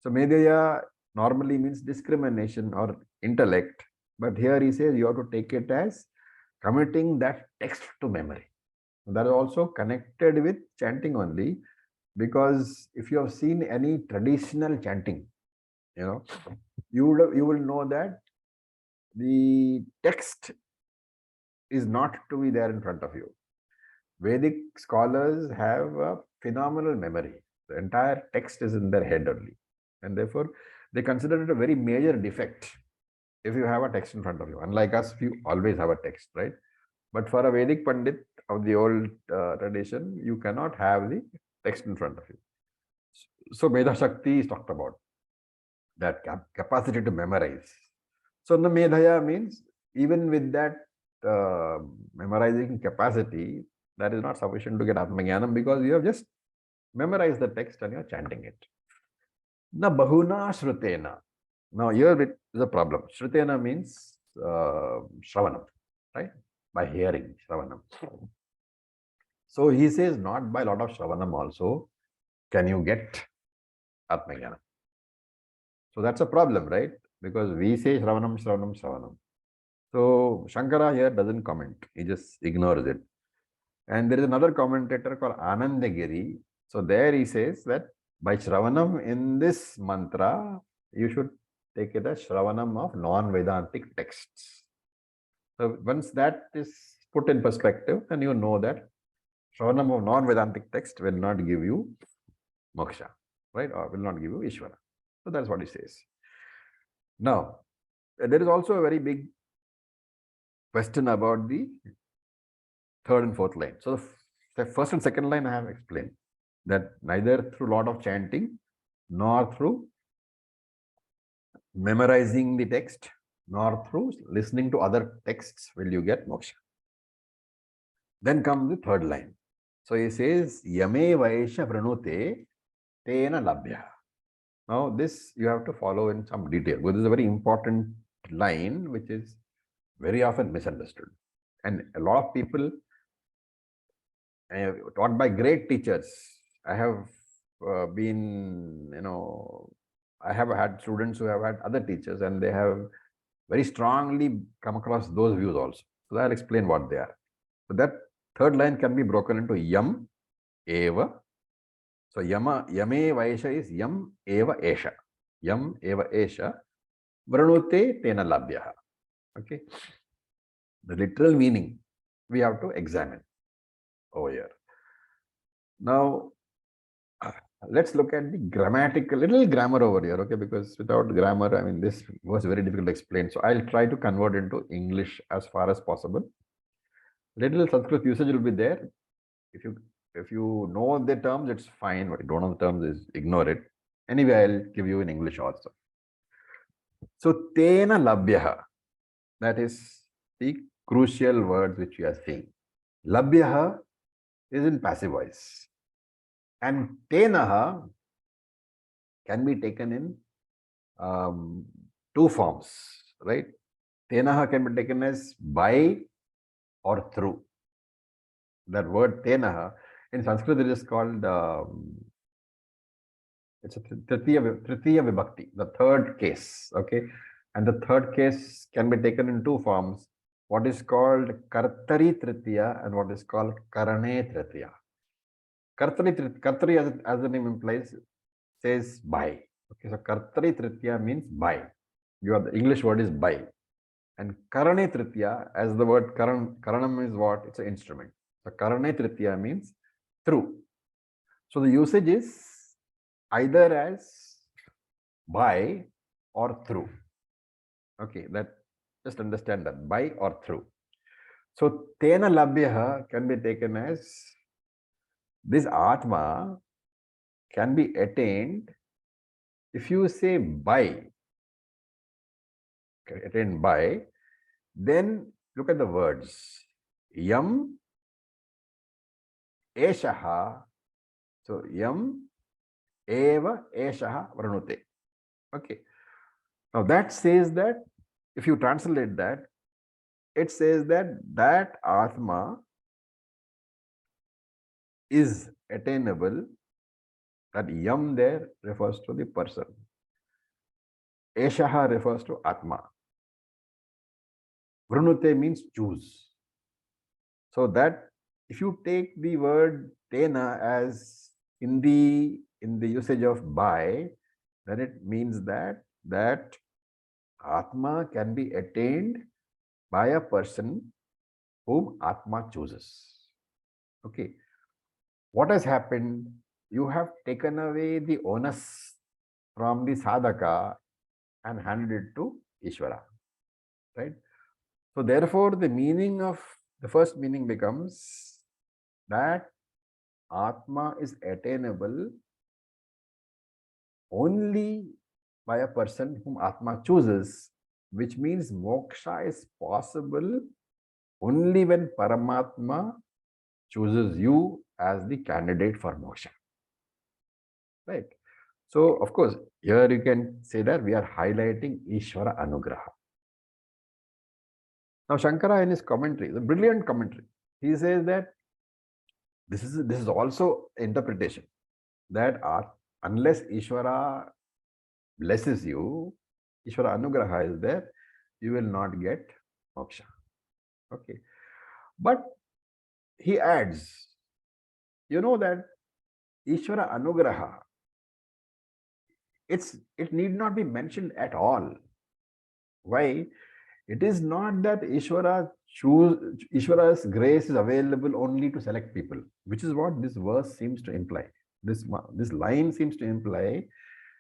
So medhyaya normally means discrimination or intellect. But here he says you have to take it as committing that text to memory. That is also connected with chanting only, because if you have seen any traditional chanting, you will know that the text is not to be there in front of you. Vedic scholars have a phenomenal memory. The entire text is in their head only. And therefore, they consider it a very major defect if you have a text in front of you. Unlike us, you always have a text, right? But for a Vedic Pandit of the old tradition, you cannot have the text in front of you. So Medha Shakti is talked about, that capacity to memorize. So the Medhaya means even with that memorizing capacity, that is not sufficient to get Atmajnanam, because you have just memorized the text and you are chanting it. Na bahuna shrutena. Now here it is a problem. Shrutena means shravanam, right? By hearing, shravanam. So he says not by a lot of shravanam also can you get Atmajnanam. So that's a problem, right? Because we say shravanam, shravanam, shravanam. So Shankara here doesn't comment. He just ignores it. And there is another commentator called Anandagiri. So there he says that by shravanam in this mantra, you should take it as shravanam of non-Vedantic texts. So once that is put in perspective, then you know that shravanam of non-Vedantic text will not give you moksha, right? Or will not give you Easwaran. So that's what he says. Now, there is also a very big question about the third and fourth line. So the first and second line I have explained that neither through lot of chanting nor through memorizing the text nor through listening to other texts will you get moksha. Then comes the third line. So he says, Yame Vaisha Pranute Tena Labhya. Now this you have to follow in some detail, because this is a very important line which is very often misunderstood. And a lot of people taught by great teachers. I have been, I have had students who have had other teachers and they have very strongly come across those views also. So I'll explain what they are. So that third line can be broken into yam, eva. So yame vaisha is yam, eva, esha. Yam, eva, esha. Vranute tena labhyaha. Okay. The literal meaning we have to examine over here. Now, let's look at the grammatical, little grammar over here, okay? Because without grammar, I mean, this was very difficult to explain. So I'll try to convert into English as far as possible. Little Sanskrit usage will be there. If you know the terms, it's fine. But if you don't know the terms, is ignore it. Anyway, I'll give you in English also. So tena labhyaha, that is the crucial word which we are seeing. Labhyaha is in passive voice. And tenaha can be taken in two forms, right? Tenaha can be taken as by or through. That word tenaha in Sanskrit it is called it's a tritiya vibhakti, the third case, okay? And the third case can be taken in two forms, what is called kartari tritiya and what is called karane tritiya. Kartari as the name implies says by. Okay, so kartari tritiya means by. The English word is by. And Karane Tritiya, as the word Karanam is what? It's an instrument. So Karane Tritiya means through. So the usage is either as by or through. Okay, that just understand that by or through. So Tena Labhyaha can be taken as this Atma can be attained if you say by, okay, attained by, then look at the words. Yam Eshaha. So Yam Eva Eshaha Vranute. Okay. Now that says that if you translate that, it says that that Atma is attainable. That Yam there refers to the person. Eshaha refers to Atma. Vrunute means choose. So that if you take the word Tena as in the usage of by, then it means that Atma can be attained by a person whom Atma chooses. Okay. What has happened? You have taken away the onus from the sadhaka and handed it to Ishvara. Right? So therefore, the meaning of the first meaning becomes that Atma is attainable only by a person whom Atma chooses, which means moksha is possible only when Paramatma chooses you as the candidate for moksha. Right? So, of course, here you can say that we are highlighting Ishvara Anugraha. Now, Shankara in his commentary, the brilliant commentary, he says that this is also interpretation that unless Ishvara blesses you, Ishvara Anugraha is there, you will not get moksha. Okay. But he adds, you know that Ishvara Anugraha, it need not be mentioned at all. Why? It is not that Ishvara's grace is available only to select people, which is what this verse seems to imply. This line seems to imply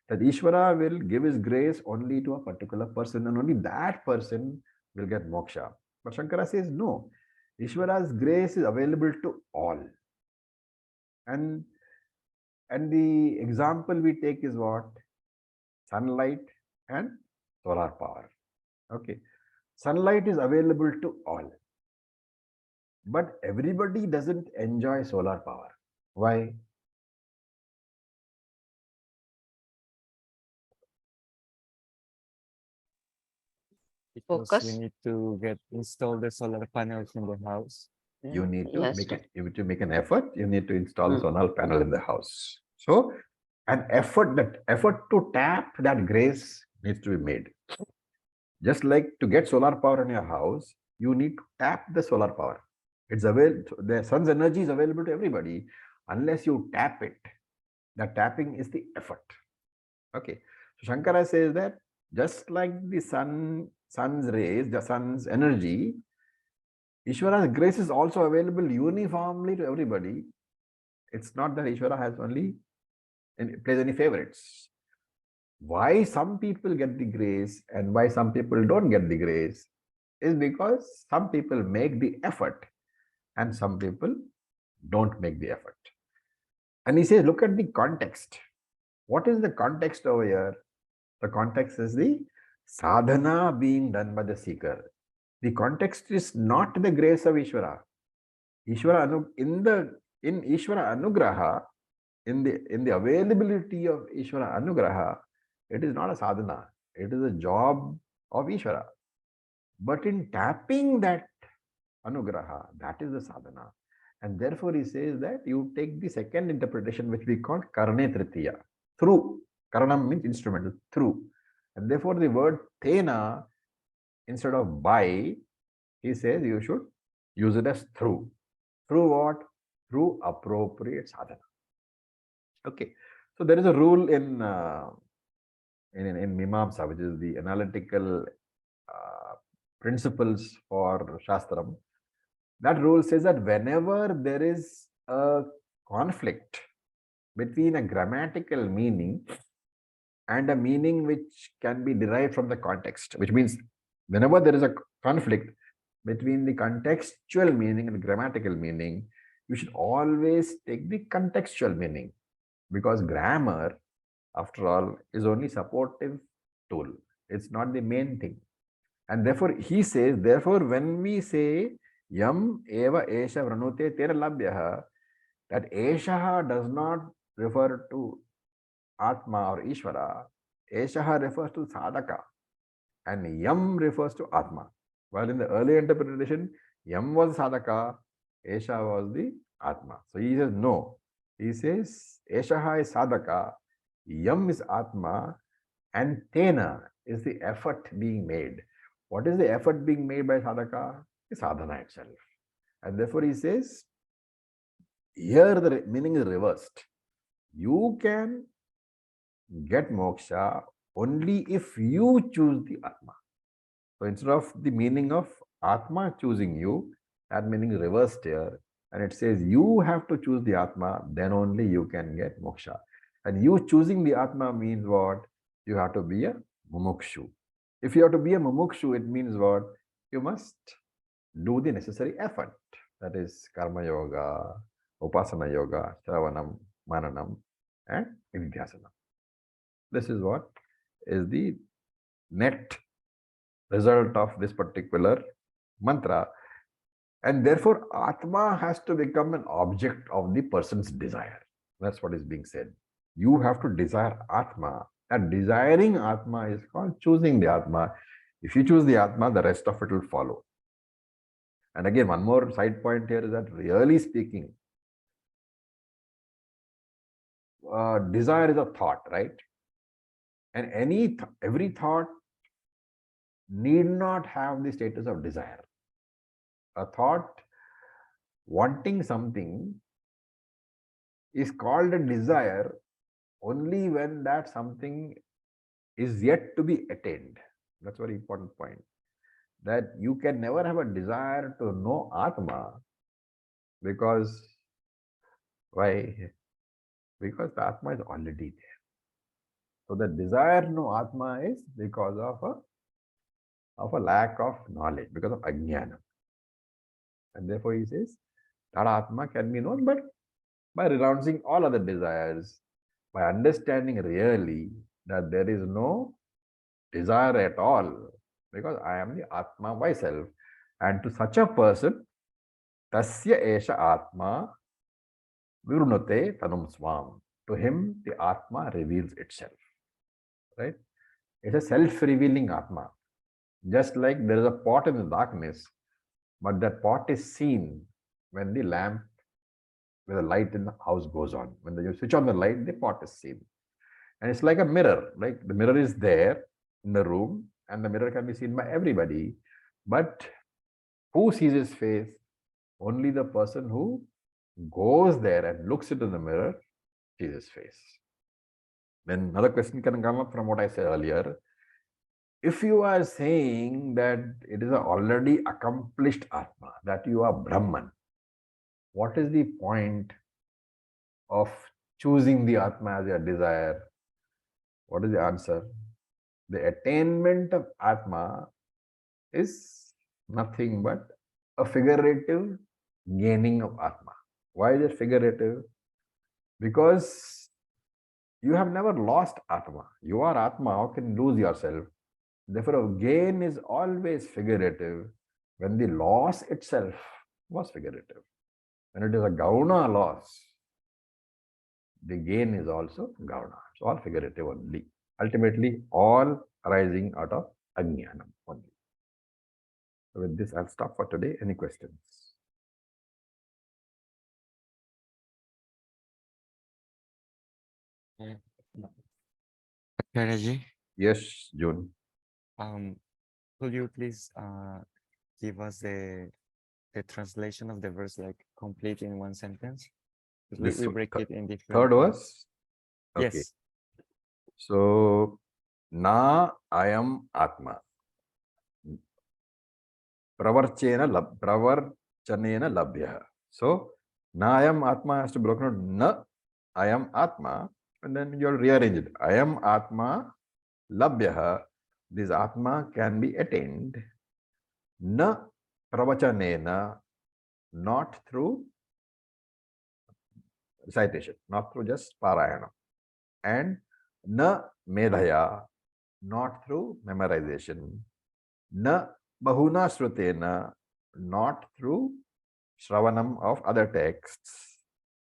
that Ishvara will give his grace only to a particular person and only that person will get moksha. But Shankara says no. Ishvara's grace is available to all. And the example we take is what? Sunlight and solar power. Okay. Sunlight is available to all. But everybody doesn't enjoy solar power. Why? Because we need to install the solar panels in the house. You need to make an effort. You need to install a solar panel in the house. So that effort to tap that grace needs to be made. Just like to get solar power in your house, you need to tap the solar power. It's available. The sun's energy is available to everybody. Unless you tap it, the tapping is the effort. Okay. So Shankara says that just like the sun's rays, the sun's energy, Ishvara's grace is also available uniformly to everybody. It's not that Ishvara has only plays any favorites. Why some people get the grace and why some people don't get the grace is because some people make the effort and some people don't make the effort. And he says, look at the context. What is the context over here? The context is the sadhana being done by the seeker. The context is not the grace of Ishvara. In Ishvara Anugraha, in the availability of Ishvara Anugraha, it is not a sadhana. It is a job of Ishvara. But in tapping that Anugraha, that is the sadhana. And therefore he says that you take the second interpretation, which we call Karane Tritiya. Through. Karanam means instrumental. Through. And therefore the word Tena, instead of by, he says you should use it as through. Through what? Through appropriate sadhana. Okay. So there is a rule in Mimamsa, which is the analytical principles for Shastram, that rule says that whenever there is a conflict between a grammatical meaning and a meaning which can be derived from the context, which means whenever there is a conflict between the contextual meaning and the grammatical meaning, you should always take the contextual meaning, because grammar, after all, is only supportive tool. It's not the main thing. And therefore, he says, therefore, when we say yam eva esha vranute tera labhyaha, that eshaha does not refer to Atma or Ishvara. Eshaha refers to sadhaka and yam refers to Atma. While in the earlier interpretation, yam was sadhaka, esha was the Atma. So he says no. He says eshaha is sadhaka, yam is Atma, and tena is the effort being made. What is the effort being made by sadhaka? The sadhana itself. And therefore he says, here the meaning is reversed. You can get moksha only if you choose the Atma. So instead of the meaning of Atma choosing you, that meaning is reversed here. And it says you have to choose the Atma, then only you can get moksha. And you choosing the Atma means what? You have to be a mumukshu. If you have to be a mumukshu, it means what? You must do the necessary effort. That is karma yoga, upasana yoga, shravanam, mananam, and nidhyasanam. This is what is the net result of this particular mantra. And therefore, Atma has to become an object of the person's desire. That's what is being said. You have to desire Atma. And desiring Atma is called choosing the Atma. If you choose the Atma, the rest of it will follow. And again, one more side point here is that really speaking, desire is a thought, right? And every thought need not have the status of desire. A thought wanting something is called a desire only when that something is yet to be attained. That's a very important point. That you can never have a desire to know Atma, because why? Because the Atma is already there. So the desire to know Atma is because of a lack of knowledge, because of ajnana. And therefore he says that Atma can be known, but by renouncing all other desires, by understanding really that there is no desire at all, because I am the Atma myself. And to such a person, tasya esha Atma virunate tanum swam. To him, the Atma reveals itself. Right? It's a self-revealing Atma. Just like there is a pot in the darkness, but that pot is seen when the lamp with the light in the house goes on. When you switch on the light, the pot is seen. And it's like a mirror. Like the mirror is there in the room, and the mirror can be seen by everybody. But who sees his face? Only the person who goes there and looks into the mirror sees his face. Then another question can come up from what I said earlier. If you are saying that it is an already accomplished Atma, that you are Brahman, what is the point of choosing the Atma as your desire? What is the answer? The attainment of Atma is nothing but a figurative gaining of Atma. Why is it figurative? Because you have never lost Atma. You are Atma. How can you lose yourself? Therefore, gain is always figurative when the loss itself was figurative. When it is a gauna loss, the gain is also gauna. It's all figurative only. Ultimately, all arising out of ajnanam only. So with this, I'll stop for today. Any questions? Acharya, Yes, June. could you please give us the translation of the verse, like complete in one sentence? We break it in different Third parts. verse? Okay. Yes. So, na I am Atma. pravarchanena labhya. So Nayam Atma has to be broken out. Na Ayam Atma, and then you'll rearrange it. Ayam Atma Labhya. This Atma can be attained. Na pravachanena, not through recitation, not through just parayana. And na medhaya, not through memorization. Na bahuna shrutena, not through shravanam of other texts.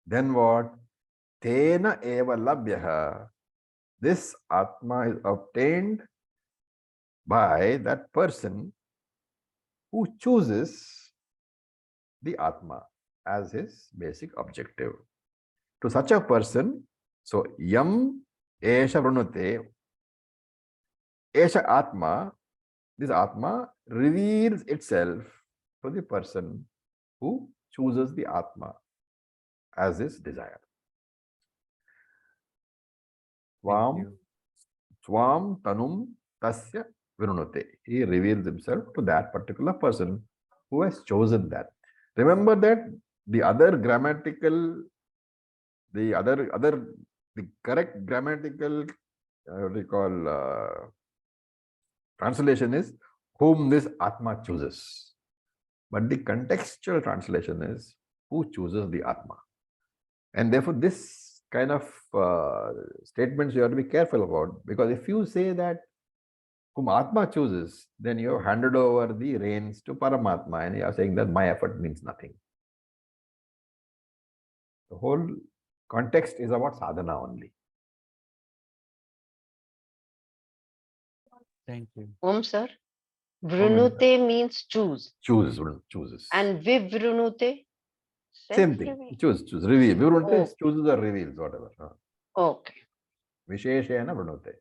Then what? Tena eva labhyaha. This Atma is obtained by that person who chooses the Atma as his basic objective. To such a person, so yam esha vrunute, esha Atma, this Atma reveals itself to the person who chooses the Atma as his desire. Swam tanum tasya virunute. He reveals himself to that particular person who has chosen that. Remember that the other grammatical, the correct grammatical, what we call translation is whom this Atma chooses. But the contextual translation is who chooses the Atma. And therefore, this kind of statements you have to be careful about, because if you say that whom Atma chooses, then you have handed over the reins to Paramatma and you are saying that my effort means nothing. The whole context is about sadhana only. Thank you. Sir. Vrunute means choose. Chooses. And vivrunute? Same thing. Choose. Reveal. Vrunute chooses or reveals, whatever. Okay. Visheshena vrunute.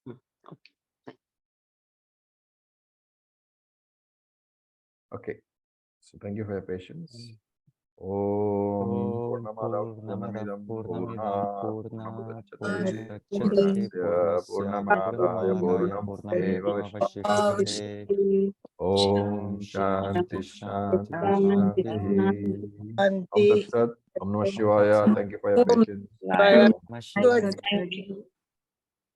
Okay. Okay. So thank you for your patience. Om Om Purnamadav Purnamadav Purnamidam Purnamurachyate Purnamudachyate Purnasya Purnamadaya Purnamevavashishate. Om Shanti Shanti Shanti. Om Tat Sat. Om Namah Shivaya. Thank you for your patience. Namah Shivaya. Thank you.